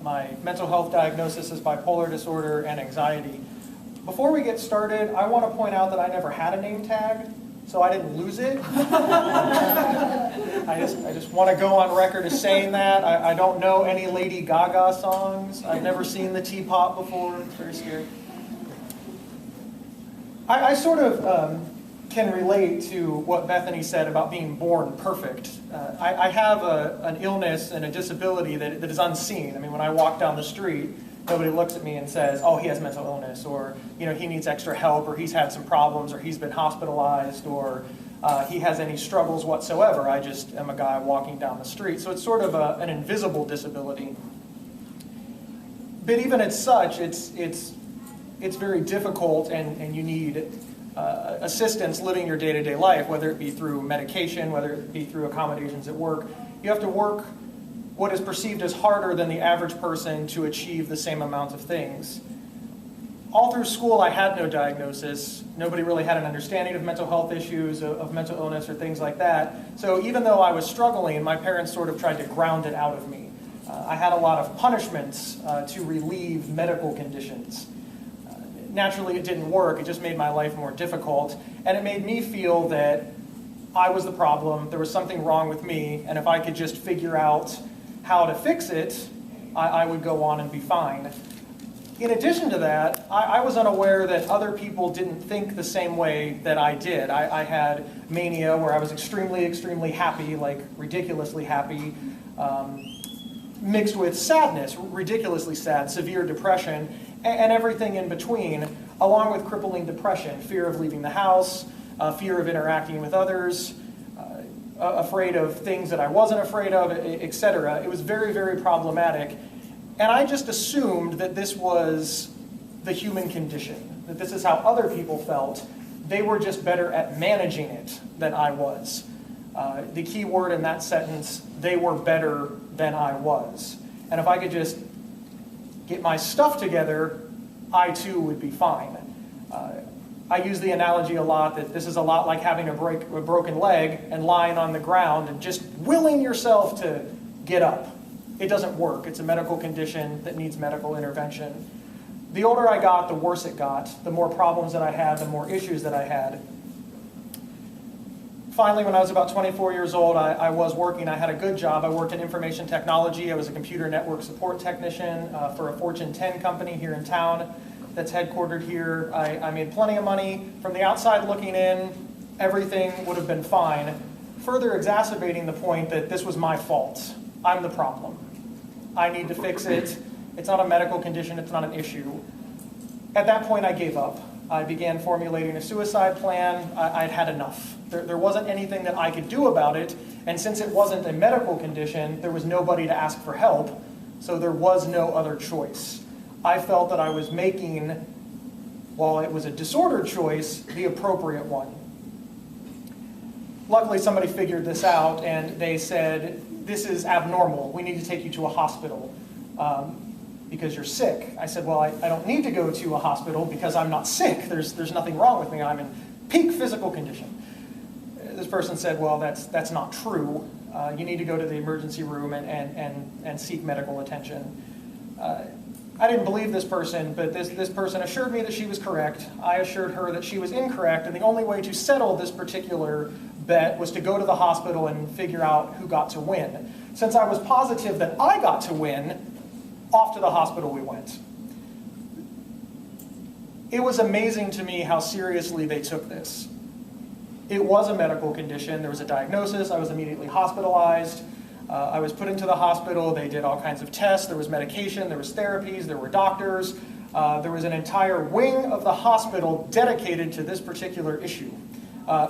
My mental health diagnosis is bipolar disorder and anxiety. Before we get started, I want to point out that I never had a name tag, so I didn't lose it. I just want to go on record as saying that. I don't know any Lady Gaga songs. I've never seen the Teapot before. It's very scary. I sort of can relate to what Bethany said about being born perfect. I have an illness and a disability that is unseen. I mean, when I walk down the street, nobody looks at me and says, oh, he has mental illness, or he needs extra help, or he's had some problems, or he's been hospitalized, or he has any struggles whatsoever. I just am a guy walking down the street. So it's sort of an invisible disability. But even as such, it's very difficult, and you need assistance living your day-to-day life, whether it be through medication, whether it be through accommodations at work. You have to work what is perceived as harder than the average person to achieve the same amount of things. All through school, I had no diagnosis. Nobody really had an understanding of mental health issues, of mental illness, or things like that. So even though I was struggling, my parents sort of tried to ground it out of me. I had a lot of punishments to relieve medical conditions. Naturally, it didn't work. It just made my life more difficult. And it made me feel that I was the problem. There was something wrong with me. And if I could just figure out how to fix it, I would go on and be fine. In addition to that, I was unaware that other people didn't think the same way that I did. I had mania where I was extremely, extremely happy, like ridiculously happy, mixed with sadness, ridiculously sad, severe depression, and everything in between, along with crippling depression, fear of leaving the house, fear of interacting with others, afraid of things that I wasn't afraid of, etc. It was very, very problematic. And I just assumed that this was the human condition, that this is how other people felt. They were just better at managing it than I was. The key word in that sentence, they were better than I was. And if I could just get my stuff together, I too would be fine. I use the analogy a lot that this is a lot like having a broken leg and lying on the ground and just willing yourself to get up. It doesn't work. It's a medical condition that needs medical intervention. The older I got, the worse it got. The more problems that I had, the more issues that I had. Finally, when I was about 24 years old, I was working. I had a good job. I worked in information technology. I was a computer network support technician for a Fortune 10 company here in town that's headquartered here. I made plenty of money. From the outside looking in, everything would have been fine, further exacerbating the point that this was my fault. I'm the problem. I need to fix it. It's not a medical condition. It's not an issue. At that point, I gave up. I began formulating a suicide plan. I'd had enough. There wasn't anything that I could do about it, and since it wasn't a medical condition, there was nobody to ask for help, so there was no other choice. I felt that I was making, while it was a disordered choice, the appropriate one. Luckily, somebody figured this out, and they said, this is abnormal. We need to take you to a hospital because you're sick. I said, well, I don't need to go to a hospital because I'm not sick. There's nothing wrong with me. I'm in peak physical condition. This person said, well, that's not true. You need to go to the emergency room and seek medical attention. I didn't believe this person, but this person assured me that she was correct. I assured her that she was incorrect, and the only way to settle this particular bet was to go to the hospital and figure out who got to win. Since I was positive that I got to win, off to the hospital we went. It was amazing to me how seriously they took this. It was a medical condition. There was a diagnosis. I was immediately hospitalized. I was put into the hospital. They did all kinds of tests. There was medication. There was therapies. There were doctors. There was an entire wing of the hospital dedicated to this particular issue.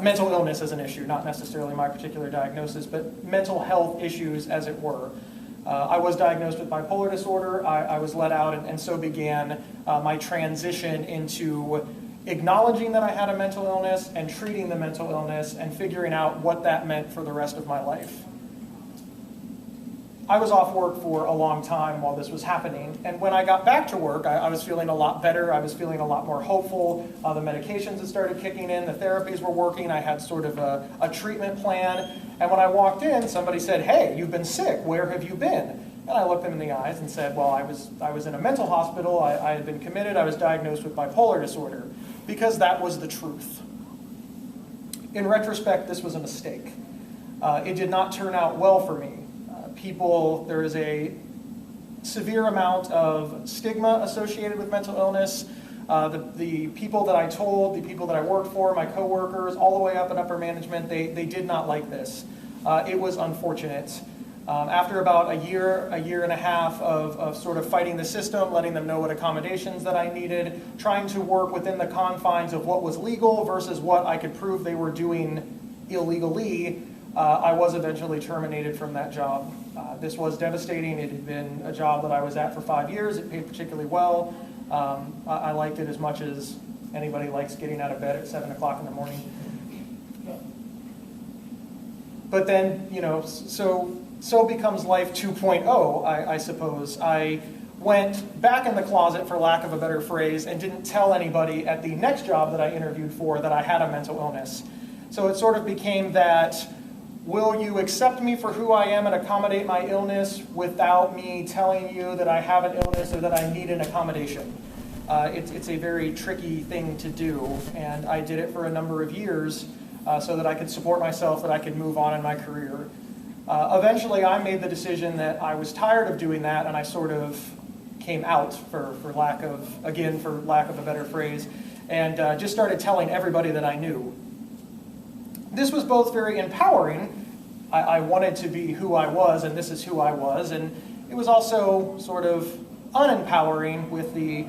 Mental illness as an issue, not necessarily my particular diagnosis, but mental health issues as it were. I was diagnosed with bipolar disorder. I was let out, and so began my transition into acknowledging that I had a mental illness and treating the mental illness and figuring out what that meant for the rest of my life. I was off work for a long time while this was happening, and when I got back to work, I was feeling a lot better. I was feeling a lot more hopeful. The medications had started kicking in. The therapies were working. I had sort of a treatment plan, and when I walked in, somebody said, "Hey, you've been sick. Where have you been?" And I looked them in the eyes and said, well, I was in a mental hospital, I had been committed, I was diagnosed with bipolar disorder, because that was the truth. In retrospect, this was a mistake. It did not turn out well for me. There is a severe amount of stigma associated with mental illness. The people that I told, the people that I worked for, my coworkers, all the way up in upper management, they did not like this. It was unfortunate. After about a year and a half of sort of fighting the system, letting them know what accommodations that I needed, trying to work within the confines of what was legal versus what I could prove they were doing illegally, I was eventually terminated from that job. This was devastating. It had been a job that I was at for 5 years. It paid particularly well. I liked it as much as anybody likes getting out of bed at 7 o'clock in the morning. But then, you know, so becomes life 2.0, I suppose. I went back in the closet, for lack of a better phrase, and didn't tell anybody at the next job that I interviewed for that I had a mental illness. So it sort of became that, will you accept me for who I am and accommodate my illness without me telling you that I have an illness or that I need an accommodation? It's a very tricky thing to do, and I did it for a number of years so that I could support myself, that I could move on in my career. Eventually, I made the decision that I was tired of doing that, and I sort of came out, for lack of a better phrase, and just started telling everybody that I knew. This was both very empowering. I wanted to be who I was, and this is who I was, and it was also sort of unempowering with the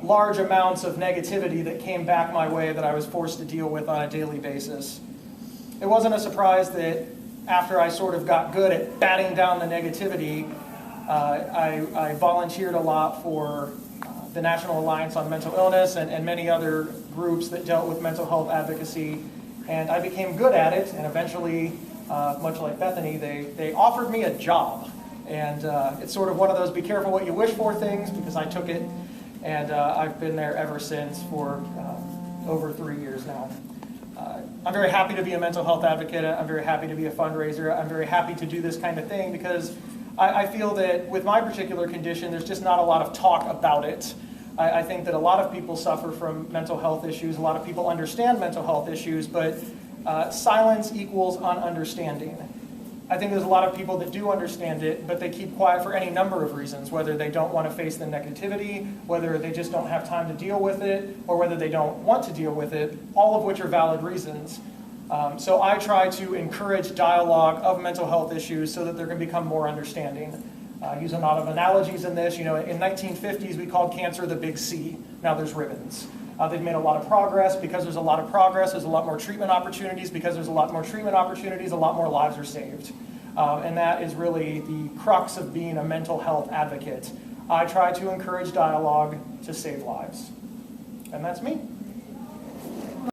large amounts of negativity that came back my way that I was forced to deal with on a daily basis. It wasn't a surprise that after I sort of got good at batting down the negativity, I volunteered a lot for the National Alliance on Mental Illness and many other groups that dealt with mental health advocacy, and I became good at it, and eventually, much like Bethany, they offered me a job. And it's sort of one of those be careful what you wish for things, because I took it, and I've been there ever since for over 3 years now. I'm very happy to be a mental health advocate. I'm very happy to be a fundraiser. I'm very happy to do this kind of thing because I feel that with my particular condition, there's just not a lot of talk about it. I think that a lot of people suffer from mental health issues. A lot of people understand mental health issues, but silence equals ununderstanding. I think there's a lot of people that do understand it, but they keep quiet for any number of reasons, whether they don't want to face the negativity, whether they just don't have time to deal with it, or whether they don't want to deal with it, all of which are valid reasons. So I try to encourage dialogue of mental health issues so that there can become more understanding. I use a lot of analogies in this. You know, in 1950s, we called cancer the big C. Now there's ribbons. They've made a lot of progress. Because there's a lot of progress, there's a lot more treatment opportunities. Because there's a lot more treatment opportunities, a lot more lives are saved. And that is really the crux of being a mental health advocate. I try to encourage dialogue to save lives. And that's me.